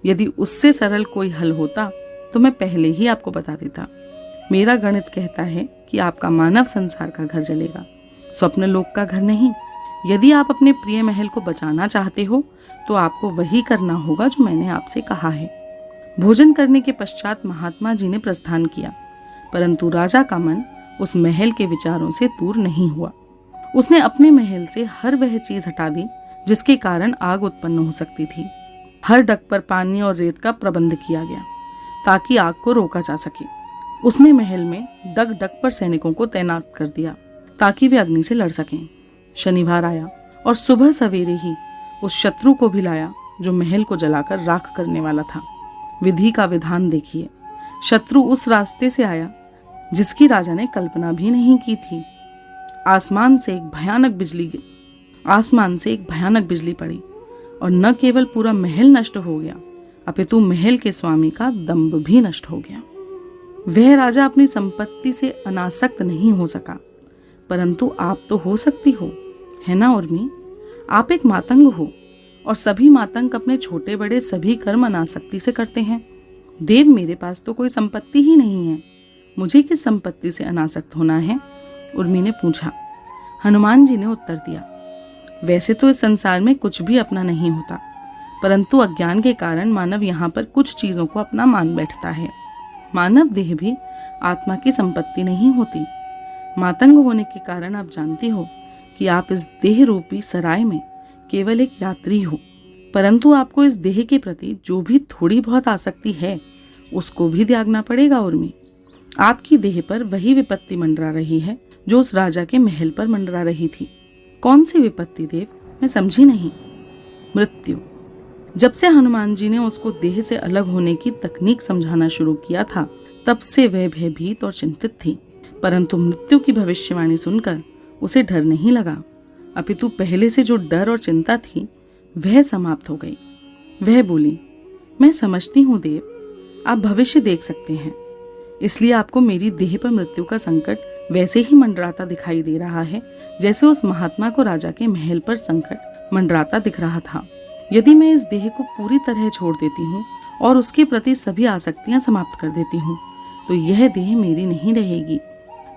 यदि उससे सरल कोई हल होता तो मैं पहले ही आपको बता देता। मेरा गणित कहता है कि आपका मानव संसार का घर जलेगा, स्वप्नलोक का घर नहीं। यदि आप अपने प्रिय महल को बचाना चाहते हो तो आपको वही करना होगा जो मैंने आपसे कहा है। भोजन करने के पश्चात महात्मा जी ने प्रस्थान किया, परंतु राजा का मन उस महल के विचारों से दूर नहीं हुआ। उसने अपने महल से हर वह चीज हटा दी जिसके कारण आग उत्पन्न हो सकती थी। हर डग पर पानी और रेत का प्रबंध किया गया ताकि आग को रोका जा सके। उसने महल में डग डग पर सैनिकों को तैनात कर दिया ताकि वे अग्नि से लड़ सकें। शनिवार आया और सुबह सवेरे ही उस शत्रु को भी लाया जो महल को जलाकर राख करने वाला था। विधि का विधान देखिए। शत्रु उस रास्ते से आया जिसकी राजा ने कल्पना भी नहीं की थी। आसमान से एक भयानक बिजली पड़ी और न केवल पूरा महल नष्ट हो गया, अपितु महल के स्वामी का दंभ भी नष्ट हो गया। वह राजा अपनी संपत्ति से अनासक्त नहीं हो सका, परंतु आप तो हो सकती हो, है ना उर्मी? आप एक मातंग हो और सभी मातंग अपने छोटे बड़े सभी कर्म अनासक्ति से करते हैं। देव, मेरे पास तो कोई संपत्ति ही नहीं है मुझे किस संपत्ति से अनासक्त होना है? उर्मी ने पूछा। हनुमान जी ने उत्तर दिया, वैसे तो इस संसार में कुछ भी अपना नहीं होता, परंतु अज्ञान के कारण मानव यहाँ पर कुछ चीजों को अपना मान बैठता है। मानव देह भी आत्मा की संपत्ति नहीं होती। मातंग होने के कारण आप जानती हो कि आप इस देह रूपी सराय में केवल एक यात्री हो, परंतु आपको इस देह के प्रति जो भी थोड़ी बहुत आसक्ति है उसको भी त्यागना पड़ेगा। उर्मी, आपकी देह पर वही विपत्ति मंडरा रही है जो उस राजा के महल पर मंडरा रही थी। कौन सी विपत्ति देव? मैं समझी नहीं। मृत्यु। जब से हनुमान जी ने उसको देह से अलग होने की तकनीक समझाना शुरू किया था, तब से वह भयभीत और चिंतित थी, परंतु मृत्यु की भविष्यवाणी सुनकर उसे डर नहीं लगा, अपितु पहले से जो डर और चिंता थी वह समाप्त हो गई। वह बोली, मैं समझती हूँ देव, आप भविष्य देख सकते हैं, इसलिए आपको मेरी देह पर मृत्यु का संकट वैसे ही मंडराता दिखाई दे रहा है जैसे उस महात्मा को राजा के महल पर संकट मंडराता दिख रहा था। यदि मैं इस देह को पूरी तरह छोड़ देती हूँ और उसके प्रति सभी आसक्तियां समाप्त कर देती हूँ तो यह देह मेरी नहीं रहेगी।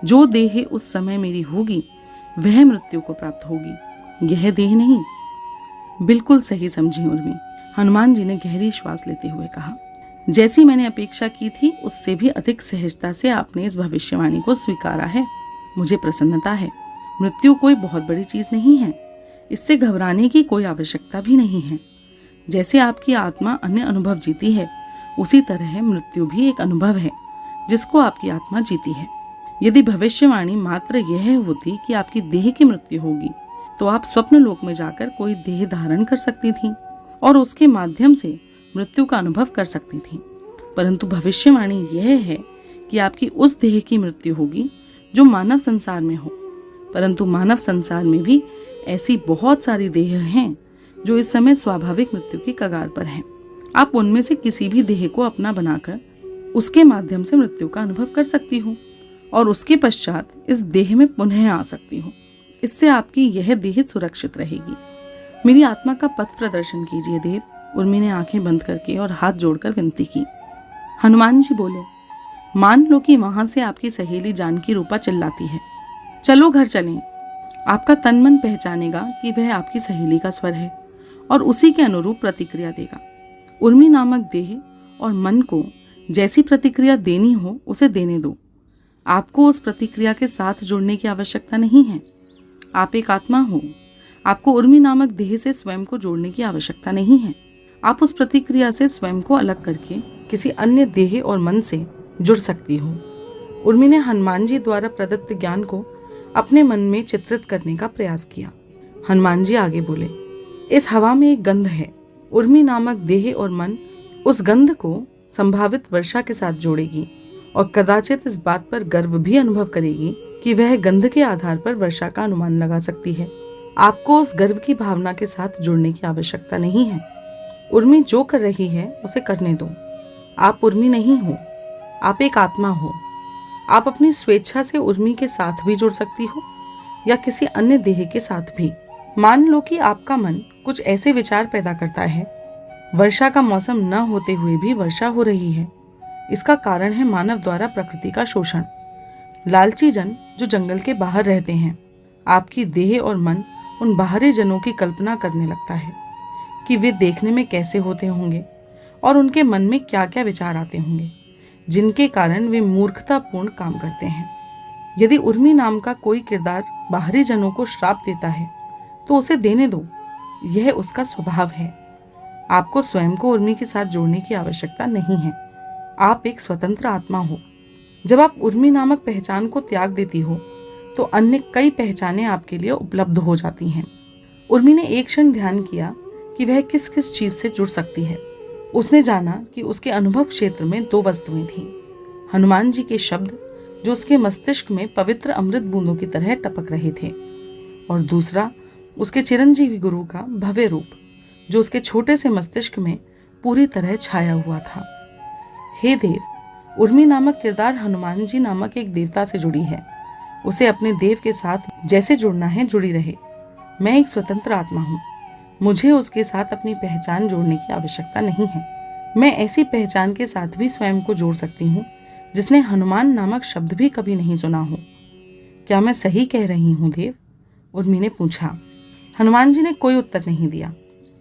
जो देह उस समय मेरी होगी वह मृत्यु को प्राप्त होगी, यह देह नहीं। बिल्कुल सही समझी उर्मी, हनुमान जी ने गहरी श्वास लेते हुए कहा। जैसी मैंने अपेक्षा की थी उससे भी अधिक सहजता से आपने इस भविष्यवाणी को स्वीकारा है। मुझे प्रसन्नता है। मृत्यु कोई बहुत बड़ी चीज नहीं है, इससे घबराने की कोई आवश्यकता भी नहीं है। जैसे आपकी आत्मा अन्य अनुभव जीती है, उसी तरह मृत्यु भी एक अनुभव है जिसको आपकी आत्मा जीती है। यदि भविष्यवाणी मात्र यह होती कि आपकी देह की मृत्यु होगी तो आप स्वप्न लोक में जाकर कोई देह धारण कर सकती थी और उसके माध्यम से मृत्यु का अनुभव कर सकती थी, परंतु भविष्यवाणी यह है कि आपकी उस देह की मृत्यु होगी जो मानव संसार में हो। परंतु मानव संसार में भी ऐसी बहुत सारी देह हैं जो इस समय स्वाभाविक मृत्यु की कगार पर हैं। आप उनमें से किसी भी देह को अपना बनाकर उसके माध्यम से मृत्यु का अनुभव कर सकती हो और उसके पश्चात इस देह में पुनः आ सकती हो। इससे आपकी यह देह सुरक्षित रहेगी। मेरी आत्मा का पथ प्रदर्शन कीजिए देव। उर्मी ने आंखें बंद करके और हाथ जोड़कर विनती की। हनुमान जी बोले, मान लो कि वहां से आपकी सहेली जानकी रूपा चिल्लाती है, चलो घर चलें। आपका तन मन पहचानेगा कि वह आपकी सहेली का स्वर है और उसी के अनुरूप प्रतिक्रिया देगा। उर्मी नामक देह और मन को जैसी प्रतिक्रिया देनी हो उसे देने दो। आपको उस प्रतिक्रिया के साथ जुड़ने की आवश्यकता नहीं है। आप एक आत्मा हो, आपको उर्मी नामक देह से स्वयं को जोड़ने की आवश्यकता नहीं है। आप उस प्रतिक्रिया से स्वयं को अलग करके किसी अन्य देह और मन से जुड़ सकती हो। उर्मी ने हनुमान जी द्वारा प्रदत्त ज्ञान को अपने मन में चित्रित करने का प्रयास किया। हनुमान जी आगे बोले, इस हवा में एक गंध है। उर्मी नामक देह और मन उस गंध को संभावित वर्षा के साथ जोड़ेगी और कदाचित इस बात पर गर्व भी अनुभव करेगी कि वह गंध के आधार पर वर्षा का अनुमान लगा सकती है। आपको उस गर्व की भावना के साथ जुड़ने की आवश्यकता नहीं है। उर्मी जो कर रही है उसे करने दो। आप उर्मी नहीं हो, आप एक आत्मा हो। आप अपनी स्वेच्छा से उर्मी के साथ भी जुड़ सकती हो या किसी अन्य देह के साथ भी। मान लो कि आपका मन कुछ ऐसे विचार पैदा करता है, वर्षा का मौसम न होते हुए भी वर्षा हो रही है। इसका कारण है मानव द्वारा प्रकृति का शोषण। लालची जन जो जंगल के बाहर रहते हैं, आपकी देह और मन उन बाहरी जनों की कल्पना करने लगता है कि वे देखने में कैसे होते होंगे और उनके मन में क्या क्या विचार आते होंगे, जिनके कारण वे मूर्खतापूर्ण काम करते हैं। यदि उर्मी नाम का कोई किरदार बाहरी जनों को श्राप देता है तो उसे देने दो, यह उसका स्वभाव है। आपको स्वयं को उर्मी के साथ जोड़ने की आवश्यकता नहीं है। आप एक स्वतंत्र आत्मा हो। जब आप उर्मी नामक पहचान को त्याग देती हो तो अन्य कई पहचानें आपके लिए उपलब्ध हो जाती हैं। उर्मी ने एक क्षण ध्यान किया कि वह किस किस चीज से जुड़ सकती है। उसने जाना कि उसके अनुभव क्षेत्र में दो वस्तुएं थीं, हनुमान जी के शब्द जो उसके मस्तिष्क में पवित्र अमृत बूंदों की तरह टपक रहे थे, और दूसरा उसके चिरंजीवी गुरु का भव्य रूप जो उसके छोटे से मस्तिष्क में पूरी तरह छाया हुआ था। हे देव, उर्मी नामक किरदार हनुमान जी नामक एक देवता से जुड़ी है। उसे अपने देव के साथ जैसे जुड़ना है जुड़ी रहे। मैं एक स्वतंत्र आत्मा हूँ, मुझे उसके साथ अपनी पहचान जोड़ने की आवश्यकता नहीं है। मैं ऐसी पहचान के साथ भी स्वयं को जोड़ सकती हूँ जिसने हनुमान नामक शब्द भी कभी नहीं सुना हो। क्या मैं सही कह रही हूँ देव? उर्मी ने पूछा। हनुमान जी ने कोई उत्तर नहीं दिया।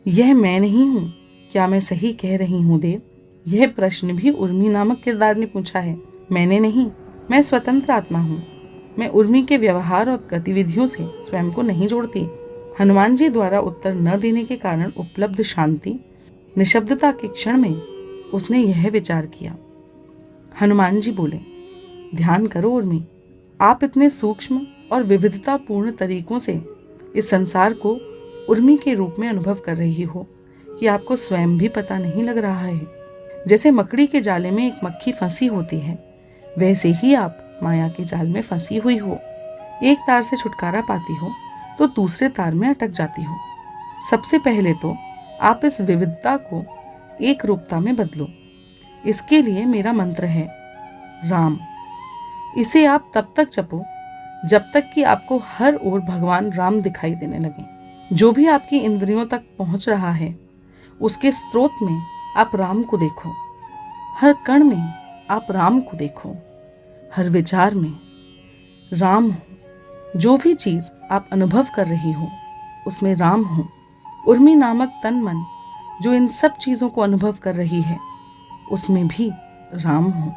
यह मैं नहीं हूँ, क्या मैं सही कह रही हूँ देव? यह प्रश्न भी उर्मी नामक किरदार ने पूछा है। मैंने नहीं, मैं स्वतंत्र आत्मा हूँ। मैं उर्मी के व्यवहार और गतिविधियों से स्वयं को नहीं जोड़ती। हनुमान जी द्वारा उत्तर न देने के कारण उपलब्ध शांति, निशब्दता के क्षण में उसने यह विचार किया। हनुमान जी बोले, ध्यान करो उर्मी, आप इतने सूक्ष्म और विविधतापूर्ण तरीकों से इस संसार को उर्मी के रूप में अनुभव कर रही हो कि आपको स्वयं भी पता नहीं लग रहा है। जैसे मकड़ी के जाले में एक मक्खी फंसी होती है, वैसे ही आप माया के जाल में फंसी हुई हो। एक तार से छुटकारा पाती हो तो दूसरे तार में अटक जाती हो। सबसे पहले तो आप इस विविधता को एक रूपता में बदलो। इसके लिए मेरा मंत्र है राम। इसे आप तब तक जपो जब तक कि आपको हर ओर भगवान राम दिखाई देने लगे। जो भी आपकी इंद्रियों तक पहुंच रहा है, उसके स्रोत में आप राम को देखो। हर कण में आप राम को देखो। हर विचार में राम हो। जो भी चीज आप अनुभव कर रही हो, उसमें राम हो। उर्मी नामक तन मन जो इन सब चीजों को अनुभव कर रही है, उसमें भी राम हो।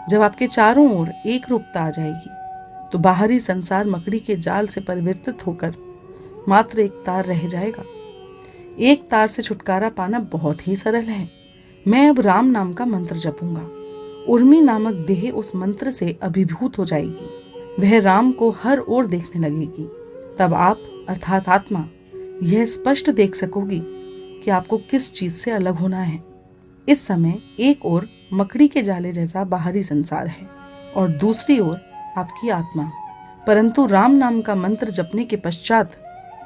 जब आपके चारों ओर एक रूपता आ जाएगी, तो बाहरी संसार मकड़ी के जाल से परिवर्तित होकर मात्र एक तार रह जाएगा। एक तार से छुटकारा पाना बहुत ही सरल है। मैं अब राम नाम का मंत्र जपूंगा। उर्मी नामक देह उस मंत्र से अभिभूत हो जाएगी। वह राम को हर ओर देखने लगेगी। तब आप अर्थात आत्मा यह स्पष्ट देख सकोगी कि आपको किस चीज से अलग होना है। इस समय एक ओर मकड़ी के जाले जैसा बाहरी संसार है और दूसरी ओर आपकी आत्मा। परंतु राम नाम का मंत्र जपने के पश्चात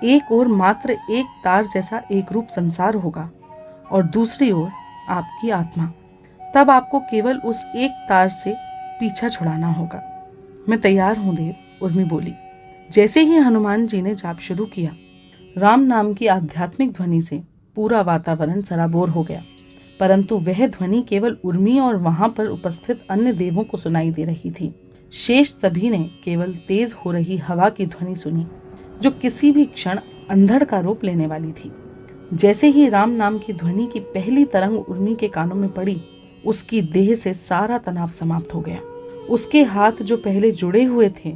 एक ओर मात्र एक तार जैसा एक रूप संसार होगा और दूसरी ओर आपकी आत्मा। तब आपको केवल उस एक तार से पीछा छुड़ाना होगा। मैं तैयार हूं देव, उर्मी बोली। जैसे ही हनुमान जी ने जाप शुरू किया, राम नाम की आध्यात्मिक ध्वनि से पूरा वातावरण सराबोर हो गया। परंतु वह ध्वनि केवल उर्मी और वहां पर उपस्थित अन्य देवों को सुनाई दे रही थी। शेष सभी ने केवल तेज हो रही हवा की ध्वनि सुनी, जो किसी भी क्षण अंधड़ का रूप लेने वाली थी। जैसे ही राम नाम की ध्वनि की पहली तरंग उर्मी के कानों में पड़ी, उसकी देह से सारा तनाव समाप्त हो गया। उसके हाथ जो पहले जुड़े हुए थे,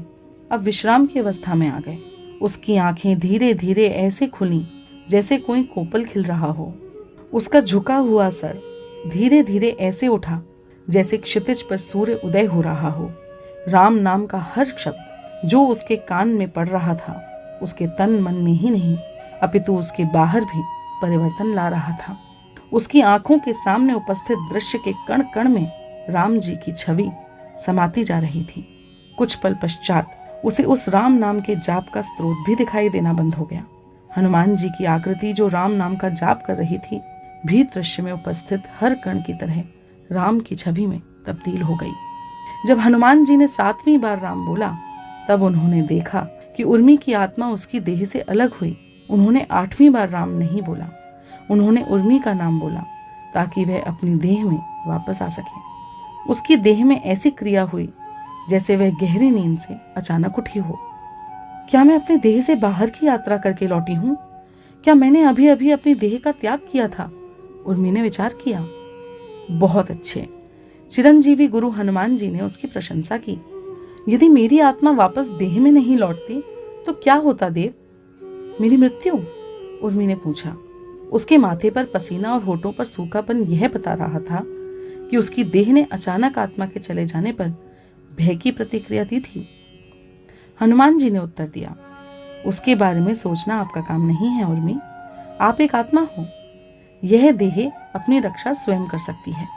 अब विश्राम की अवस्था में आ गए। उसकी आंखें धीरे धीरे ऐसे खुली जैसे कोई कोपल खिल रहा हो। उसका झुका हुआ सर धीरे धीरे ऐसे उठा जैसे क्षितिज पर सूर्य उदय हो रहा हो। राम नाम का हर शब्द जो उसके कान में पड़ रहा था, उसके तन मन में ही नहीं अपितु उसके बाहर भी परिवर्तन ला रहा था। उसकी आंखों के सामने उपस्थित दृश्य के कण कण में राम जी की छवि समाती जा रही थी। कुछ पल पश्चात उसे उस राम नाम के जाप का स्रोत भी दिखाई देना बंद हो गया। हनुमान जी की आकृति जो राम नाम का जाप कर रही थी, भी दृश्य में उपस्थित हर कण की तरह राम की छवि में तब्दील हो गई। जब हनुमान जी ने 7वीं बार राम बोला, तब उन्होंने देखा कि उर्मी की आत्मा उसकी देह से अलग हुई। उन्होंने 8वीं बार राम नहीं बोला, उन्होंने उर्मी का नाम बोला ताकि वह अपनी देह में वापस आ सके। उसकी देह में ऐसी क्रिया हुई जैसे वह गहरी नींद से अचानक उठी हो। क्या मैं अपने देह से बाहर की यात्रा करके लौटी हूँ? क्या मैंने अभी अभी अपनी देह का त्याग किया था? उर्मी ने विचार किया। बहुत अच्छे। चिरंजीवी गुरु हनुमान जी ने उसकी प्रशंसा की। यदि मेरी आत्मा वापस देह में नहीं लौटती तो क्या होता देव? मेरी मृत्यु? उर्मी ने पूछा। उसके माथे पर पसीना और होठों पर सूखापन यह बता रहा था कि उसकी देह ने अचानक आत्मा के चले जाने पर भय की प्रतिक्रिया दी थी। हनुमान जी ने उत्तर दिया, उसके बारे में सोचना आपका काम नहीं है उर्मी। आप एक आत्मा हो। यह देह अपनी रक्षा स्वयं कर सकती है।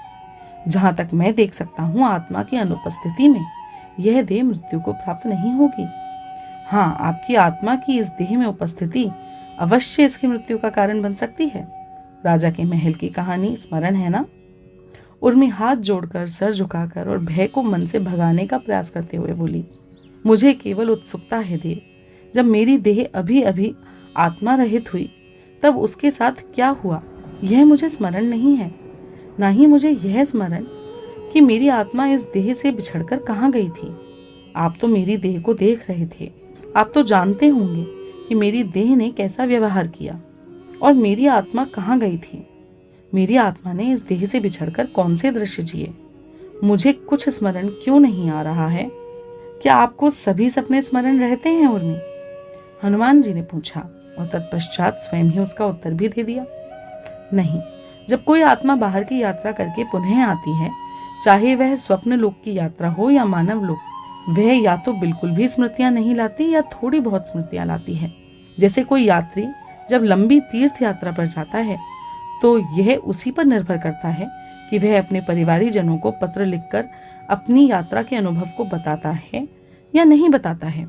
जहां तक मैं देख सकता हूं, आत्मा की अनुपस्थिति में यह देह मृत्यु को प्राप्त नहीं होगी। हाँ, आपकी आत्मा की इस देह में उपस्थिति अवश्य इसकी मृत्यु का कारण बन सकती है। राजा के महल की कहानी स्मरण है ना? उर्मी हाथ जोड़कर, सर झुकाकर और भय को मन से भगाने का प्रयास करते हुए बोली, मुझे केवल उत्सुकता है देव। जब मेरी देह अभी अभी आत्मा रहित हुई, तब उसके साथ क्या हुआ यह मुझे स्मरण नहीं है। ना ही मुझे यह स्मरण कि मेरी आत्मा इस देह से बिछड़कर कहाँ गई थी। आप तो मेरी देह को देख रहे थे। आप तो जानते होंगे कि मेरी देह ने कैसा व्यवहार किया और मेरी आत्मा कहाँ गई थी। मेरी आत्मा ने इस देह से बिछड़कर कौन से दृश्य जिए। मुझे कुछ स्मरण क्यों नहीं आ रहा है। क्या आपको सभी सपने स्मरण रहते हैं उर्मी? हनुमान जी ने पूछा और तत्पश्चात स्वयं ही उसका उत्तर भी दे दिया। नहीं, जब कोई आत्मा बाहर की यात्रा करके पुनः आती है, चाहे वह स्वप्न लोक की यात्रा हो या मानव लोक, वह या तो बिल्कुल भी स्मृतियां नहीं लाती या थोड़ी बहुत स्मृतियां लाती है। जैसे कोई यात्री जब लंबी तीर्थ यात्रा पर जाता है तो यह उसी पर निर्भर करता है कि वह अपने परिवारीजनों को पत्र लिखकर अपनी यात्रा के अनुभव को बताता है या नहीं बताता है।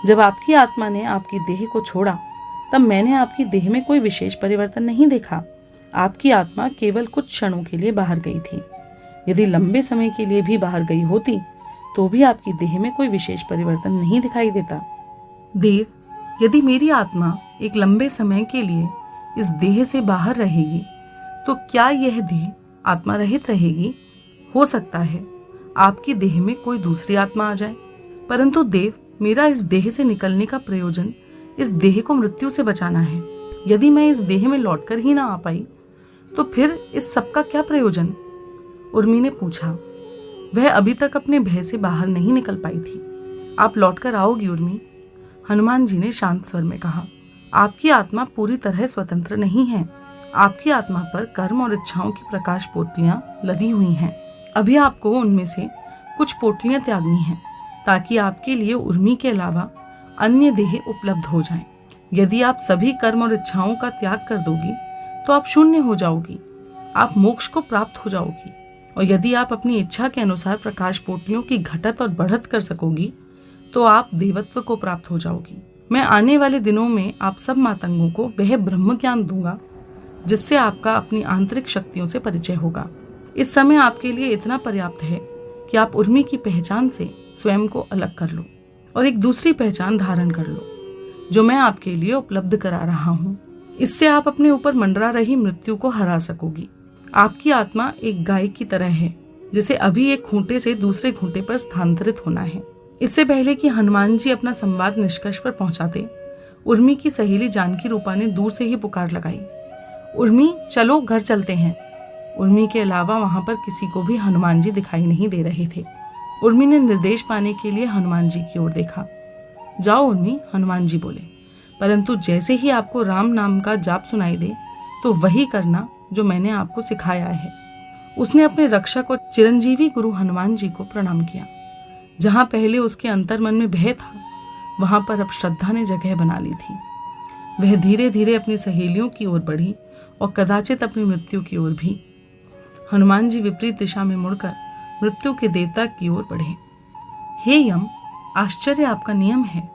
जब आपकी आत्मा ने आपकी देह को छोड़ा तब मैंने आपकी देह में कोई विशेष परिवर्तन नहीं देखा। आपकी आत्मा केवल कुछ क्षणों के लिए बाहर गई थी। यदि लंबे समय के लिए भी बाहर गई होती तो भी आपकी देह में कोई विशेष परिवर्तन नहीं दिखाई देता। देव, यदि मेरी आत्मा एक लंबे समय के लिए इस देह से बाहर रहेगी तो क्या यह देह आत्मा रहित रहेगी? हो सकता है आपकी देह में कोई दूसरी आत्मा आ जाए, परंतु देव, मेरा इस देह से निकलने का प्रयोजन इस देह को मृत्यु से बचाना है। यदि मैं इस देह में लौटकर ही ना आ पाई तो फिर इस सब का क्या प्रयोजन? उर्मी ने पूछा। वह अभी तक अपने भय से बाहर नहीं निकल पाई थी। आप लौटकर आओगी उर्मी? हनुमान जी ने शांत स्वर में कहा। आपकी आत्मा पूरी तरह स्वतंत्र नहीं है। आपकी आत्मा पर कर्म और इच्छाओं की प्रकाश पोटलियां लदी हुई हैं। अभी आपको उनमें से कुछ पोटलियां त्यागनी हैं ताकि आपके लिए उर्मी के अलावा अन्य देह उपलब्ध हो जाएं। यदि आप सभी कर्म और इच्छाओं का त्याग कर दोगी तो आप शून्य हो जाओगी, आप मोक्ष को प्राप्त हो जाओगी। और यदि आप अपनी इच्छा के अनुसार प्रकाश पोटलियों की घटत और बढ़त कर सकोगी तो आप देवत्व को प्राप्त हो जाओगी। मैं आने वाले दिनों में आप सब मातंगों को वह ब्रह्म ज्ञान दूंगा जिससे आपका अपनी आंतरिक शक्तियों से परिचय होगा। इस समय आपके लिए इतना पर्याप्त है कि आप उर्मी की पहचान से स्वयं को अलग कर लो और एक दूसरी पहचान धारण कर लो जो मैं आपके लिए उपलब्ध करा रहा हूँ। इससे आप अपने ऊपर मंडरा रही मृत्यु को हरा सकोगी। आपकी आत्मा एक गाय की तरह है जिसे अभी एक खूंटे से दूसरे खूंटे पर स्थानांतरित होना है। इससे पहले कि हनुमान जी अपना संवाद निष्कर्ष पर पहुंचाते, उर्मी की सहेली जानकी रूपा ने दूर से ही पुकार लगाई, उर्मी चलो घर चलते हैं। उर्मी के अलावा वहां पर किसी को भी हनुमान जी दिखाई नहीं दे रहे थे। उर्मी ने निर्देश पाने के लिए हनुमान जी की ओर देखा। जाओ उर्मी, हनुमान जी बोले, परंतु जैसे ही आपको राम नाम का जाप सुनाई दे तो वही करना जो मैंने आपको सिखाया है। उसने अपने रक्षक और चिरंजीवी गुरु हनुमान जी को प्रणाम किया। जहां पहले उसके अंतर्मन में भय था वहां पर अब श्रद्धा ने जगह बना ली थी। वह धीरे धीरे अपनी सहेलियों की ओर बढ़ी और कदाचित अपनी मृत्यु की ओर भी। हनुमान जी विपरीत दिशा में मुड़कर मृत्यु के देवता की ओर बढ़े। हे यम, आश्चर्य आपका नियम है,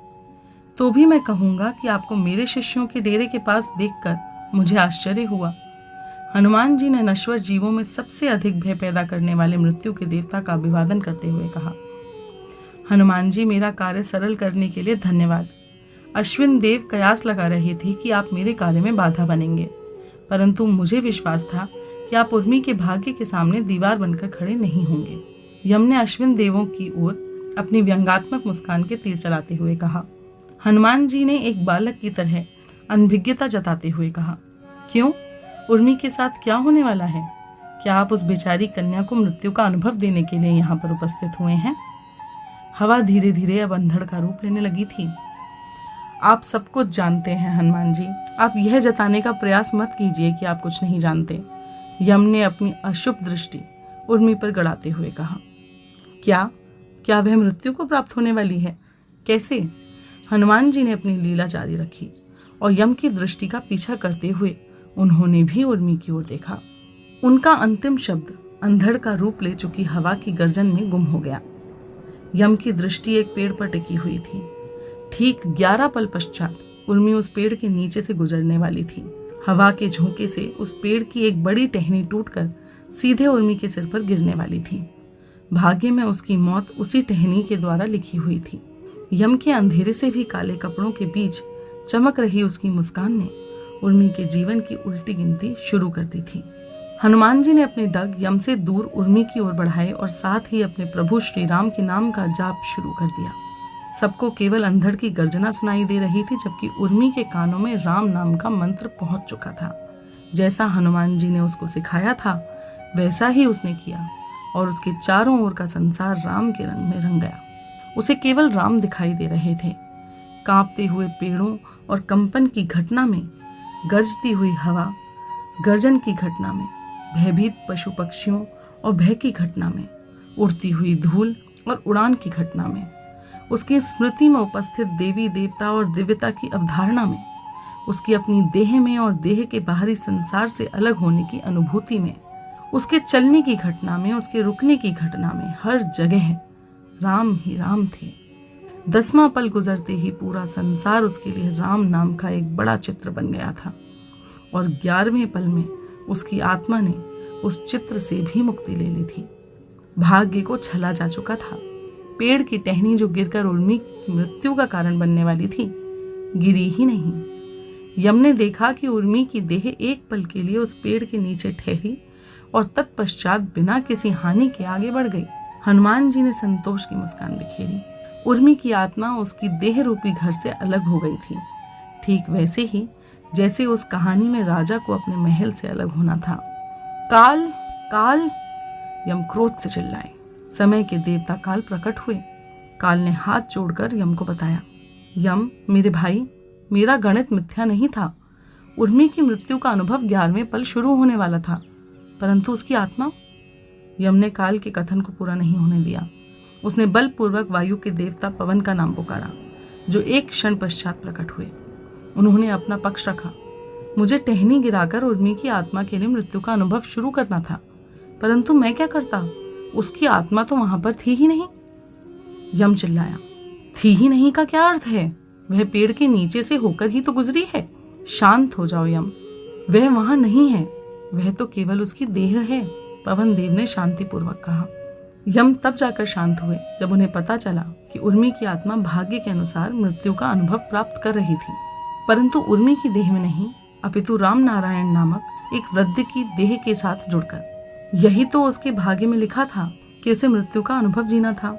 तो भी मैं कहूंगा कि आपको मेरे शिष्यों के डेरे के पास देखकर मुझे आश्चर्य हुआ। हनुमान जी ने नश्वर जीवों में सबसे अधिक भय पैदा करने वाले मृत्यु के देवता का अभिवादन करते हुए कहा, हनुमान जी, मेरा कार्य सरल करने के लिए धन्यवाद। अश्विन देव कयास लगा रहे थे कि आप मेरे कार्य में बाधा बनेंगे, परंतु मुझे विश्वास था कि आप उर्मी के भाग्य के सामने दीवार बनकर खड़े नहीं होंगे। यम ने अश्विन देवों की ओर अपनी व्यंग्यात्मक मुस्कान के तीर चलाते हुए कहा। हनुमान जी ने एक बालक की तरह अनभिज्ञता जताते हुए कहा, क्यों, उर्मी के साथ क्या होने वाला है? क्या आप उस बेचारी कन्या को मृत्यु का अनुभव देने के लिए यहाँ पर उपस्थित हुए हैं? हवा धीरे धीरे अब अंधड़ का रूप लेने लगी थी। आप सब कुछ जानते हैं हनुमान जी, आप यह जताने का प्रयास मत कीजिए कि आप कुछ नहीं जानते। यम ने अपनी अशुभ दृष्टि उर्मी पर गड़ाते हुए कहा। क्या वह मृत्यु को प्राप्त होने वाली है? कैसे? हनुमान जी ने अपनी लीला जारी रखी और यम की दृष्टि का पीछा करते हुए उन्होंने भी उर्मी की ओर देखा। उनका अंतिम शब्द अंधड़ का रूप ले चुकी हवा की गर्जन में गुम हो गया। यम की दृष्टि एक पेड़ पर टिकी हुई थी। ठीक 11 पल पश्चात उर्मी उस पेड़ के नीचे से गुजरने वाली थी। हवा के झोंके से उस पेड़ की एक बड़ी टहनी टूटकर सीधे उर्मी के सिर पर गिरने वाली थी। भाग्य में उसकी मौत उसी टहनी के द्वारा लिखी हुई थी। यम के अंधेरे से भी काले कपड़ों के बीच चमक रही उसकी मुस्कान ने उर्मी के जीवन की उल्टी गिनती शुरू कर दी थी। हनुमान जी ने अपने डग यम से दूर उर्मी की ओर बढ़ाए और साथ ही अपने प्रभु श्री राम के नाम का जाप शुरू कर दिया। सबको केवल अंधड़ की गर्जना सुनाई दे रही थी, जबकि उर्मी के कानों में राम नाम का मंत्र पहुंच चुका था। जैसा हनुमान जी ने उसको सिखाया था वैसा ही उसने किया और उसके चारों ओर का संसार राम के रंग में रंग गया। उसे केवल राम दिखाई दे रहे थे। कांपते हुए पेड़ों और कंपन की घटना में, गरजती हुई हवा, गर्जन की घटना में, भयभीत पशु पक्षियों और भय की घटना में, उड़ती हुई धूल और उड़ान की घटना में, उसकी स्मृति में उपस्थित देवी देवता और दिव्यता की अवधारणा में, उसकी अपनी देह में और देह के बाहरी संसार से अलग होने की अनुभूति में, उसके चलने की घटना में, उसके रुकने की घटना में, हर जगह राम ही राम थे। 10वां पल गुजरते ही पूरा संसार उसके लिए राम नाम का एक बड़ा चित्र बन गया था और 11वें पल में उसकी आत्मा ने उस चित्र से भी मुक्ति ले ली थी। भाग्य को छला जा चुका था। पेड़ की टहनी जो गिरकर उर्मी की मृत्यु का कारण बनने वाली थी, गिरी ही नहीं। यम ने देखा कि उर्मी की देह एक पल के लिए उस पेड़ के नीचे ठहरी और तत्पश्चात बिना किसी हानि के आगे बढ़ गई। हनुमान जी ने संतोष की मुस्कान बिखेरी। उर्मी की आत्मा उसकी देह रूपी घर से अलग हो गई थी, ठीक वैसे ही जैसे उस कहानी में राजा को अपने महल से अलग होना था। काल काल, यम क्रोध से चिल्लाए। समय के देवता काल प्रकट हुए। काल ने हाथ जोड़कर यम को बताया, यम मेरे भाई, मेरा गणित मिथ्या नहीं था। उर्मी की मृत्यु का अनुभव 11वें पल शुरू होने वाला था, परंतु उसकी आत्मा। यम ने काल के कथन को पूरा नहीं होने दिया। उसने बलपूर्वक वायु के देवता पवन का नाम पुकारा, जो एक क्षण पश्चात प्रकट हुए। उन्होंने अपना पक्ष रखा। मुझे टहनी गिराकर उर्मी की आत्मा के लिए मृत्यु का अनुभव शुरू करना था, परंतु मैं क्या करता, उसकी आत्मा तो वहां पर थी ही नहीं। यम चिल्लाया, थी ही नहीं का क्या अर्थ है? वह पेड़ के नीचे से होकर ही तो गुजरी है। शांत हो जाओ यम, वह वहां नहीं है, वह तो केवल उसकी देह है, पवन देव ने शांतिपूर्वक कहा। यम तब जाकर शांत हुए जब उन्हें पता चला कि उर्मी की आत्मा भाग्य के अनुसार मृत्यु का अनुभव प्राप्त कर रही थी, परंतु उर्मी की देह में नहीं, अपितु राम नारायण नामक एक वृद्ध की देह के साथ जुड़कर। यही तो उसके भाग्य में लिखा था कि उसे मृत्यु का अनुभव जीना था।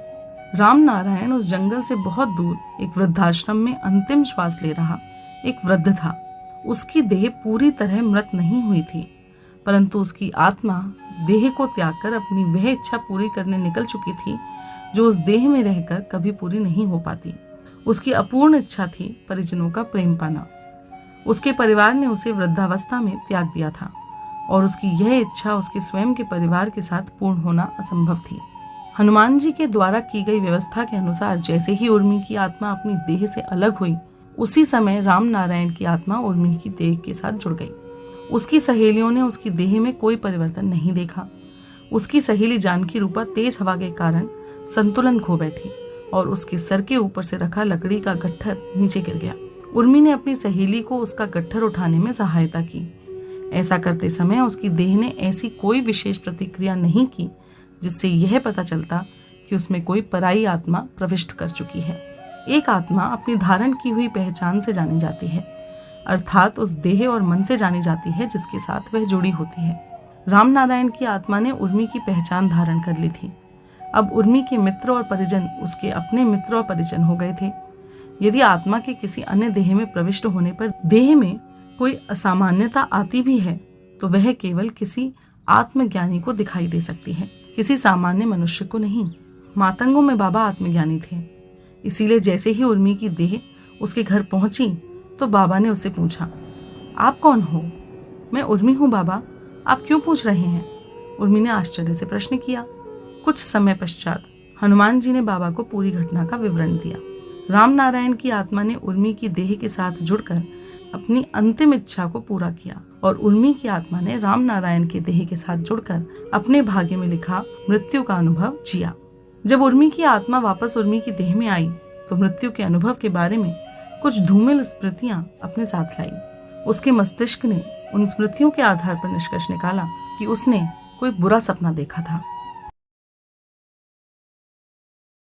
राम नारायण उस जंगल से बहुत दूर एक वृद्धाश्रम में अंतिम श्वास ले रहा एक वृद्ध था। उसकी देह पूरी तरह मृत नहीं हुई थी, परंतु उसकी आत्मा देह को त्याग कर अपनी वह इच्छा पूरी करने निकल चुकी थी जो उस देह में रहकर कभी पूरी नहीं हो पाती। उसकी अपूर्ण इच्छा थी परिजनों का प्रेम पाना। उसके परिवार ने उसे वृद्धावस्था में त्याग दिया था और उसकी यह इच्छा उसके स्वयं के परिवार के साथ पूर्ण होना असंभव थी। हनुमान जी के द्वारा की गई व्यवस्था के अनुसार जैसे ही उर्मी की आत्मा अपनी देह से अलग हुई, उसी समय राम नारायण की आत्मा उर्मी की देह के साथ जुड़ गई। उसकी सहेलियों ने उसकी देह में कोई परिवर्तन नहीं देखा। उसकी सहेली जानकी रूपा तेज हवा के कारण संतुलन खो बैठी और उसके सर के ऊपर से रखा लकड़ी का गट्ठर नीचे गिर गया। उर्मी ने अपनी सहेली को उसका गट्ठर उठाने में सहायता की। ऐसा करते समय उसकी देह ने ऐसी कोई विशेष प्रतिक्रिया नहीं की जिससे यह पता चलता कि उसमें कोई पराई आत्मा प्रविष्ट कर चुकी है। एक आत्मा अपनी धारण की हुई पहचान से जानी जाती है, अर्थात उस देह और मन से जानी जाती है जिसके साथ वह जुड़ी होती है। राम नारायण की आत्मा ने उर्मी की पहचान धारण कर ली थी। अब उर्मी के मित्र और परिजन उसके अपने मित्र और परिजन हो गए थे। यदि आत्मा के किसी अन्य देह में प्रविष्ट होने पर देह में कोई असामान्यता आती भी है तो वह केवल किसी आत्मज्ञानी को दिखाई दे सकती है, किसी सामान्य मनुष्य को नहीं। मातंगों में बाबा आत्मज्ञानी थे, इसीलिए जैसे ही उर्मी की देह उसके घर पहुंची तो बाबा ने उससे पूछा, आप कौन हो? मैं उर्मी हूँ बाबा, आप क्यों पूछ रहे हैं? उर्मी ने आश्चर्य से प्रश्न किया। कुछ समय पश्चात हनुमान जी ने बाबा को पूरी घटना का विवरण दिया। राम नारायण की आत्मा ने उर्मी की देह के साथ जुड़कर अपनी अंतिम इच्छा को पूरा किया और उर्मी की आत्मा ने राम नारायण के देह के साथ जुड़कर अपने भाग्य में लिखा मृत्यु का अनुभव जिया। जब उर्मी की आत्मा वापस उर्मी की देह में आई तो मृत्यु के अनुभव के बारे में कुछ धूमिल स्मृतियां अपने साथ लाई। उसके मस्तिष्क ने उन स्मृतियों के आधार पर निष्कर्ष निकाला कि उसने कोई बुरा सपना देखा था।